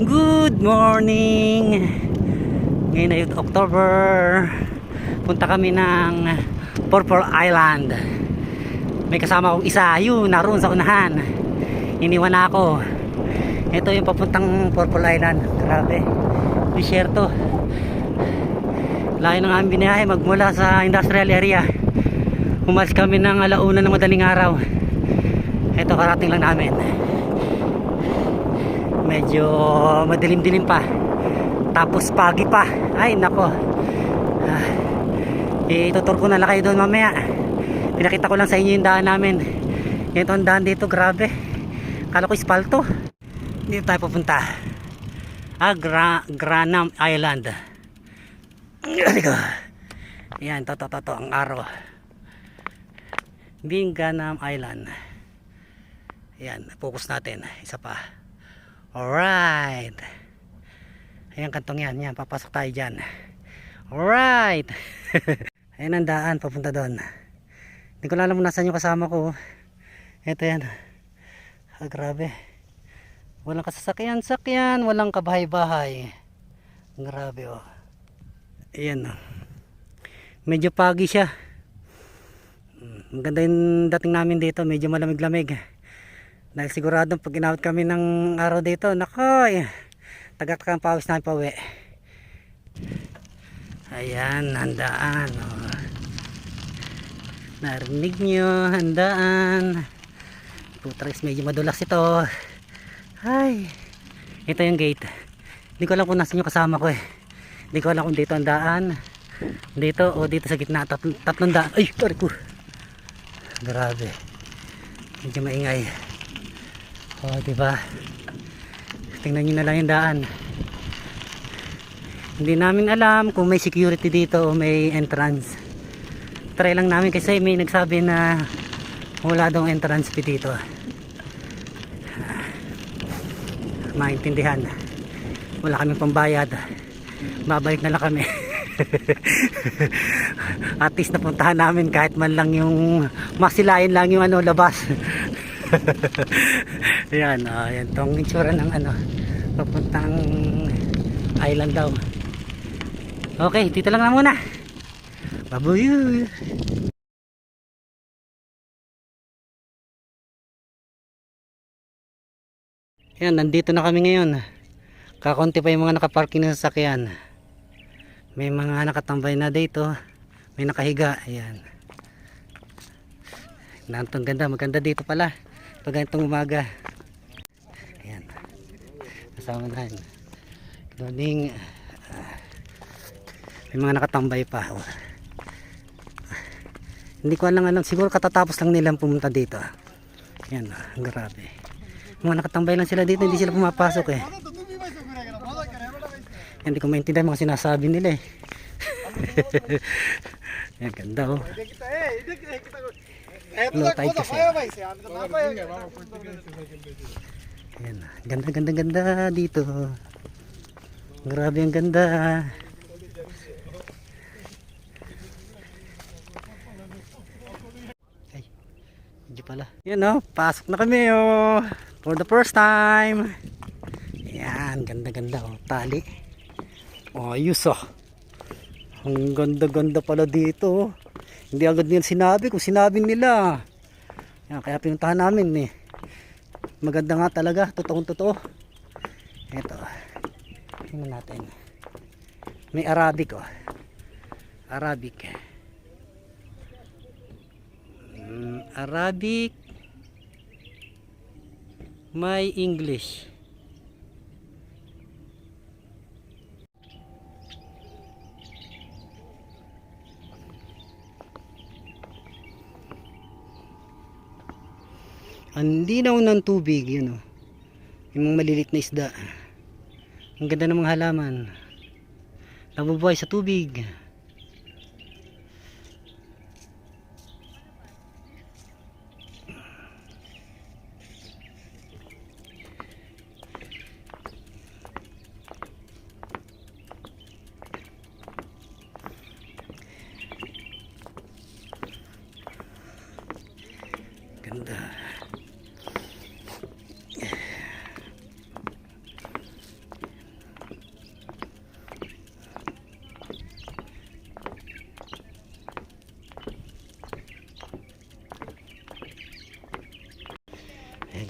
Good morning! Ngayon ay October. Punta kami ng Purple Island. May kasama akong isa, yun, naroon sa unahan. Iniwan na ako. Ito yung papuntang Purple Island. Grabe, disyerto. Layo ng aming binahe magmula sa industrial area. Umalis kami ng alauna ng madaling araw. Ito, karating lang namin. Medyo madilim-dilim pa, tapos pagi pa. Ay nako, itutur ko na lang kayo doon mamaya. Pinakita ko lang sa inyo yung daan namin. Ito ang daan dito, grabe. Kala ko ispalto. Dito tayo pupunta. Granam Island. Yan, to ang araw. Granam Island. Yan, focus natin. Isa pa. Alright. Ayan, kantong yan. Yan, papasok tayo dyan. Alright. Ayan ang daan, papunta doon. Hindi ko alam kung nasan yung kasama ko. Ito yan. Grabe. Walang kasasakyan-sakyan. Walang kabahay-bahay. Grabe, oh. Ayan, oh. Medyo pagi siya. Maganda yung dating namin dito. Medyo malamig-lamig. Dahil sigurado pag inawit kami ng araw dito, nakoy, tagak kang pawis namin pauwi. Ayan, handaan, oh. Narinig nyo, handaan. Putris, medyo madulas ito. Ay, ito yung gate. Hindi ko alam kung nasan yung kasama ko eh. Hindi ko alam kung dito ang daan, dito o dito sa gitna. Tatlong daan. Ay, sorry ko. Grabe, medyo maingay. Oh, diba? Tingnan nyo na lang yung daan. Hindi namin alam kung may security dito o may entrance. Try lang namin kasi may nagsabi na wala daw entrance fee dito. Maintindihan. Wala kaming pambayad. Babalik na lang kami. At least napuntahan namin kahit man lang yung masilayan lang yung ano, labas. Yan, yan tong itsura ng ano, papuntang island daw. Okay, dito lang na muna. Babuy. Yan, nandito na kami ngayon. Kakunti pa yung mga nakaparking na sasakyan. May mga nakatambay na dito. May nakahiga. Ayan. Nantong ganda, maganda dito pala pag ganitong umaga. Ayan, kasama na yun. Good morning. May mga nakatambay pa. Hindi ko alam, siguro katatapos lang nilang pumunta dito. Ayan, grabe. Mga nakatambay lang sila dito, hindi sila pumapasok eh. Hindi ko maintindihan mga sinasabi nila eh. Ayan, ganda oh. Low tide kasi. Ayan, ganda dito. Grabe ang ganda. Ay, hindi pala. Yan oh, pasok na kami oh. For the first time. Ayan, ganda oh, tali. Oh, ayos oh. Ang ganda pala dito oh. Hindi agad nila sinabi kung sinabi nila. Yan, kaya pinuntahan namin eh. Maganda nga talaga, totoo. Ito. Tingnan natin. May Arabic oh. Arabic. Arabic. May English. Ang linaw ng tubig, yun oh. Yung mga malilit na isda. Ang ganda ng mga halaman. Nabubuhay sa tubig. Ganda.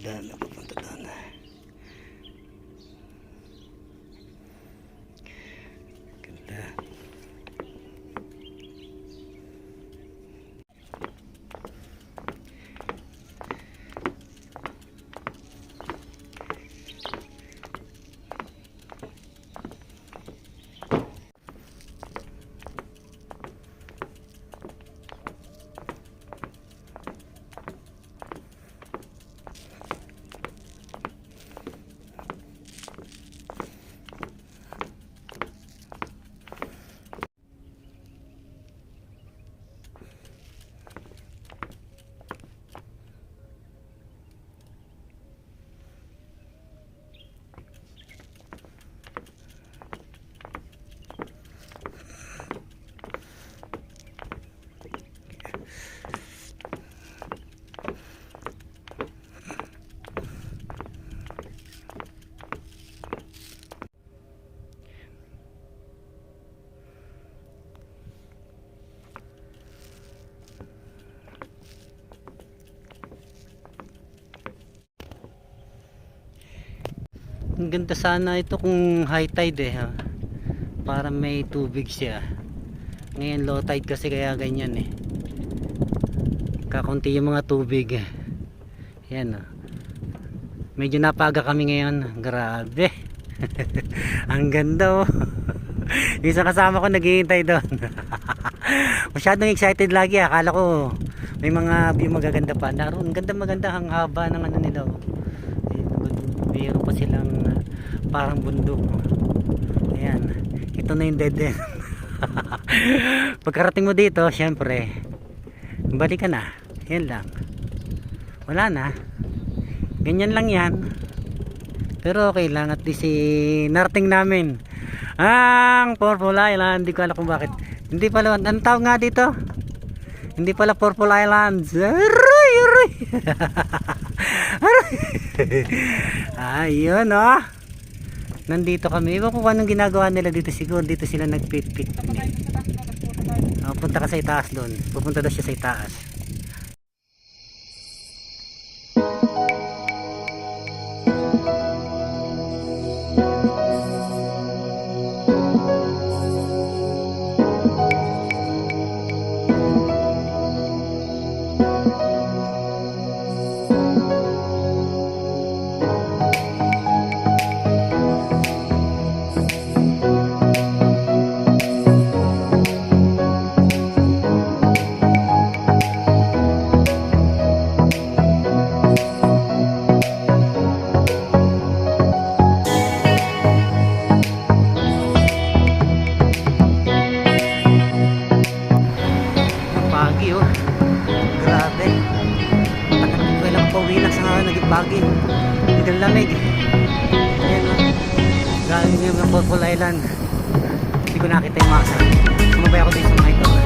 doon, papunta doon. Ganda. Ang ganda sana ito kung high tide ha. Para may tubig siya. Ngayon low tide kasi kaya ganyan eh. Kakunti yung mga tubig. Yan oh. Medyo napaga kami ngayon. Grabe. Ang ganda oh. Yung isang kasama ko naghihintay doon. Masyadong excited lagi. Akala ko may mga view magaganda pa. Naroon maganda ang haba ng ano nila oh. Mayroon pa silang parang bundok. Ayan. Ito na yung dead end. Pagkarating mo dito, syempre, balik ka na. Yan lang. Wala na. Ganyan lang yan. Pero okay lang. At least narating namin ang Purple Island. Hindi ko alam kung bakit. Hindi pala, anong tawag nga dito? Hindi pala Purple Islands. Aray, aray. Ayun oh. Nandito kami. Iwan ko kung anong ginagawa nila dito. Siguro dito sila nagpit-pit. Punta ka sa itaas doon. Pupunta daw siya sa itaas. Pagi oh. Grabe. Walang pauwi na sa naging pagi. Hindi lamig. Ayan oh. Galing yung Purple Island. Hindi ko nakita yung masa. Sumabay ako din sa mga ito.